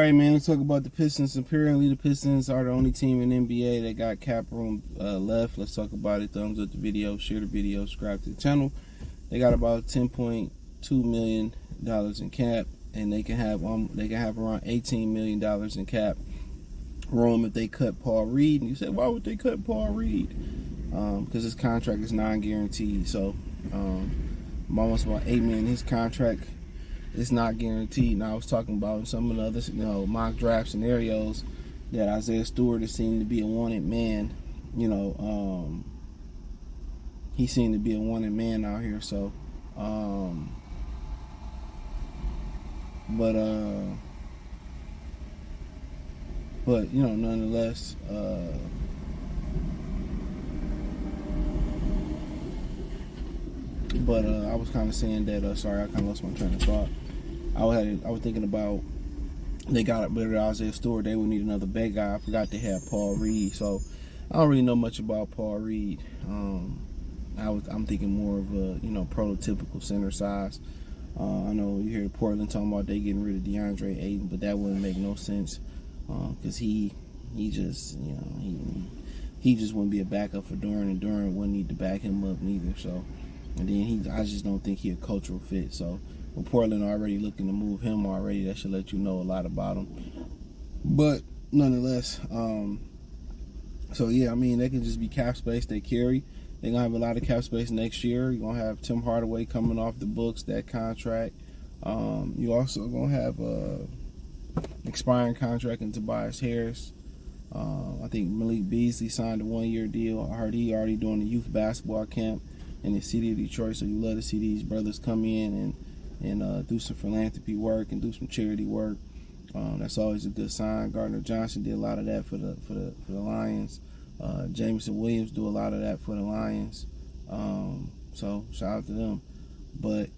right, man, let's talk about the Pistons. Apparently, the Pistons are the only team in NBA that got cap room left. Let's talk about it. Thumbs up the video, share the video, subscribe to the channel. They got about $10.2 million in cap, and they can have around $18 million in cap room if they cut Paul Reed. And you said, why would they cut Paul Reed? Because his contract is non-guaranteed. So almost about $8 million. His contract is not guaranteed. Now I was talking about some of the other, mock draft scenarios that Isaiah Stewart is seen to be a wanted man. He seemed to be a wanted man out here. So, but nonetheless, I was kind of saying that. Sorry, I kind of lost my train of thought. I was thinking about they got rid of Isaiah Stewart. They would need another big guy. I forgot they had Paul Reed. So I don't really know much about Paul Reed. I'm thinking more of a prototypical center size. I know you hear Portland talking about they getting rid of DeAndre Ayton, but that wouldn't make no sense because he just he just wouldn't be a backup for Durant, and Durant wouldn't need to back him up neither. So, and then I just don't think he's a cultural fit. So, with Portland already looking to move him already, that should let you know a lot about him. But nonetheless, so yeah, I mean they can just be cap space they carry. They're going to have a lot of cap space next year. You're going to have Tim Hardaway coming off the books, that contract. You also going to have an expiring contract in Tobias Harris. I think Malik Beasley signed a 1-year deal. I heard he already doing the youth basketball camp in the city of Detroit. So you love to see these brothers come in and do some philanthropy work and do some charity work. That's always a good sign. Gardner Johnson did a lot of that for the Lions. Jameson Williams do a lot of that for the Lions, so shout out to them. But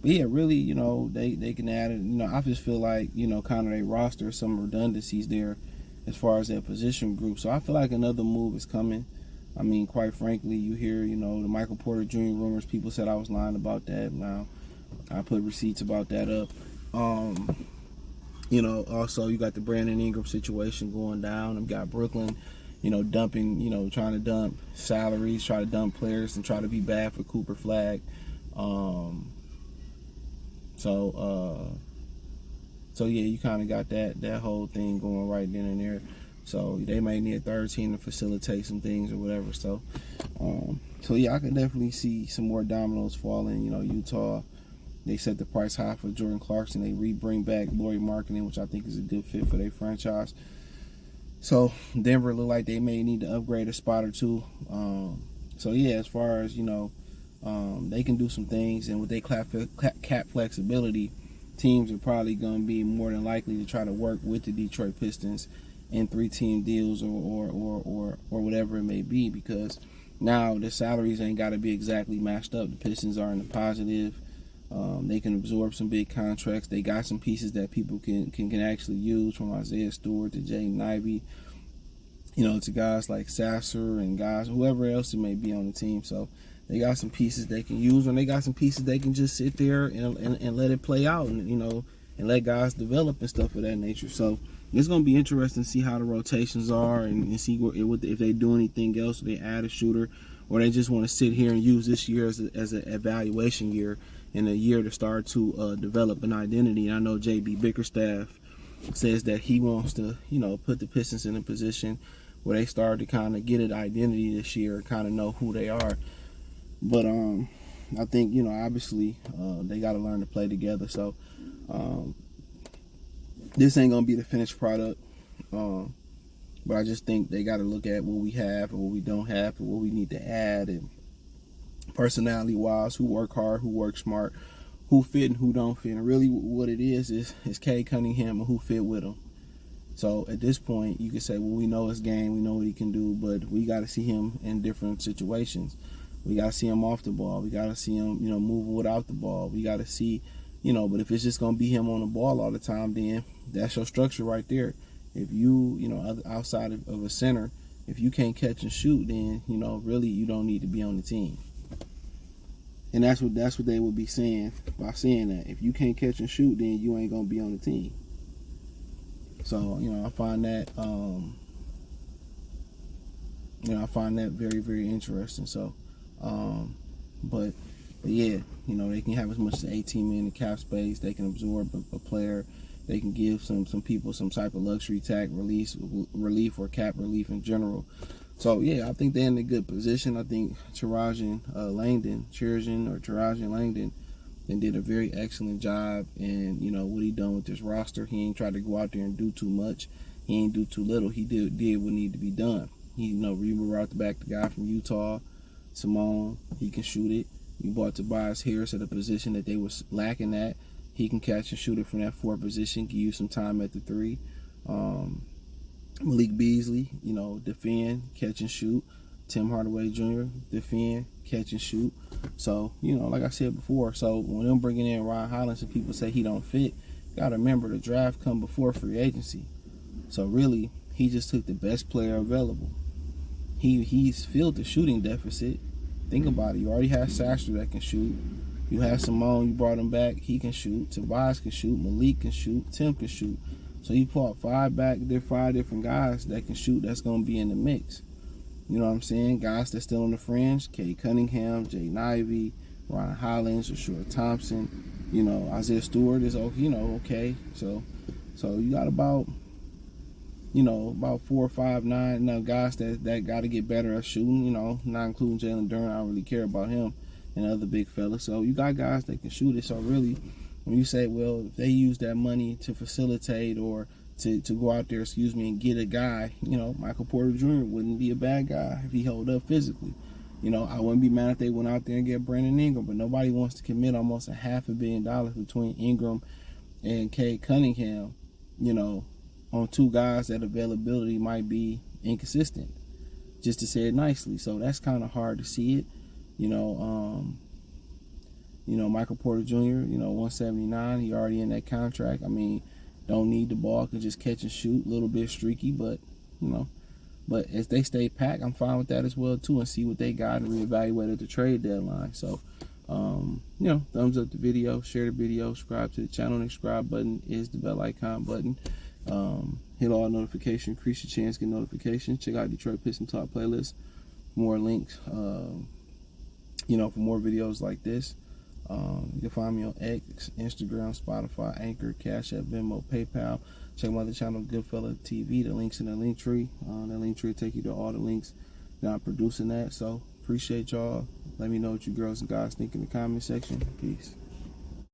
yeah, really, they can add it. I just feel like kind of their roster, some redundancies there as far as their position group. So I feel like another move is coming. I mean, quite frankly, you hear the Michael Porter Jr. rumors. People said I was lying about that. Now I put receipts about that up. Also you got the Brandon Ingram situation going down. I've got Brooklyn, dumping, trying to dump salaries, try to dump players, and try to be bad for Cooper Flag. So yeah, you kind of got that whole thing going right then and there. So they might need a third team to facilitate some things or whatever. So yeah, I can definitely see some more dominoes falling. Utah. They set the price high for Jordan Clarkson. They bring back Lauri Markkanen, which I think is a good fit for their franchise. So Denver look like they may need to upgrade a spot or two. So yeah, as far as they can do some things, and with their cap flexibility, teams are probably going to be more than likely to try to work with the Detroit Pistons in 3-team deals or whatever it may be, because now the salaries ain't got to be exactly matched up. The Pistons are in the positive. They can absorb some big contracts. They got some pieces that people can actually use, from Isaiah Stewart to Jaden Ivey, to guys like Sasser and guys, whoever else it may be on the team. So they got some pieces they can use, and they got some pieces they can just sit there and let it play out, and let guys develop and stuff of that nature. So it's going to be interesting to see how the rotations are and see if they do anything else, if they add a shooter, or they just want to sit here and use this year as an evaluation year and a year to start to develop an identity. And I know JB Bickerstaff says that he wants to, put the Pistons in a position where they start to kind of get an identity this year and kind of know who they are. But I think, obviously they got to learn to play together. So this ain't going to be the finished product. But I just think they got to look at what we have and what we don't have and what we need to add, and personality-wise, who work hard, who work smart, who fit and who don't fit. And really what it is Cade Cunningham and who fit with him. So at this point, you can say, well, we know his game, we know what he can do, but we got to see him in different situations. We got to see him off the ball. We got to see him, moving without the ball. We got to see, but if it's just going to be him on the ball all the time, then that's your structure right there. If you, outside of a center, if you can't catch and shoot, then, really you don't need to be on the team. And that's what they would be saying by saying that. If you can't catch and shoot, then you ain't gonna be on the team. So, I find that I find that very, very interesting. So, but yeah, they can have as much as 18 million in cap space. They can absorb a player. They can give some people some type of luxury tax relief or cap relief in general. So yeah, I think they're in a good position. I think Tarajan Langdon and did a very excellent job. And what he done with this roster, he ain't tried to go out there and do too much. He ain't do too little. He did what needed to be done. He brought back the guy from Utah, Simone. He can shoot it. We bought Tobias Harris at a position that they was lacking at. He can catch and shoot it from that 4 position. Give you some time at the 3. Malik Beasley, defend, catch and shoot. Tim Hardaway Jr., defend, catch and shoot. So, like I said before, so when them bringing in Ron Hollins and people say he don't fit, got to remember the draft come before free agency. So really, he just took the best player available. He's filled the shooting deficit. Think about it. You already have Sasser that can shoot. You have Simone, you brought him back. He can shoot. Tobias can shoot. Malik can shoot. Tim can shoot. So you brought 5 different guys that can shoot that's going to be in the mix. You know what I'm saying? Guys that's still on the fringe. Kay Cunningham, Jay Ivey, Ron Hollins, Ashura Thompson. Isaiah Stewart is okay. So you got about 4 or 5, 9 guys that got to get better at shooting, not including Jalen Duren. I don't really care about him and other big fellas. So you got guys that can shoot it. So really, when you say, well, if they use that money to facilitate or to go out there, and get a guy, Michael Porter Jr. wouldn't be a bad guy if he held up physically. I wouldn't be mad if they went out there and get Brandon Ingram, but nobody wants to commit almost $500 million between Ingram and Kay Cunningham, on 2 guys that availability might be inconsistent, just to say it nicely. So that's kind of hard to see it. Michael Porter Jr., 179, he already in that contract. I mean, don't need the ball, can just catch and shoot, a little bit streaky, but as they stay packed, I'm fine with that as well too, and see what they got and reevaluate at the trade deadline. So, thumbs up the video, share the video, subscribe to the channel. The subscribe button is the bell icon button. Hit all notifications, increase your chance to get notifications. Check out Detroit Pistons Talk playlist. More links, for more videos like this. You can find me on X, Instagram, Spotify, Anchor, Cash App, Venmo, PayPal. Check my other channel, Goodfella TV. The link's in the link tree. That link tree will take you to all the links that I'm producing that. So appreciate y'all. Let me know what you girls and guys think in the comment section. Peace.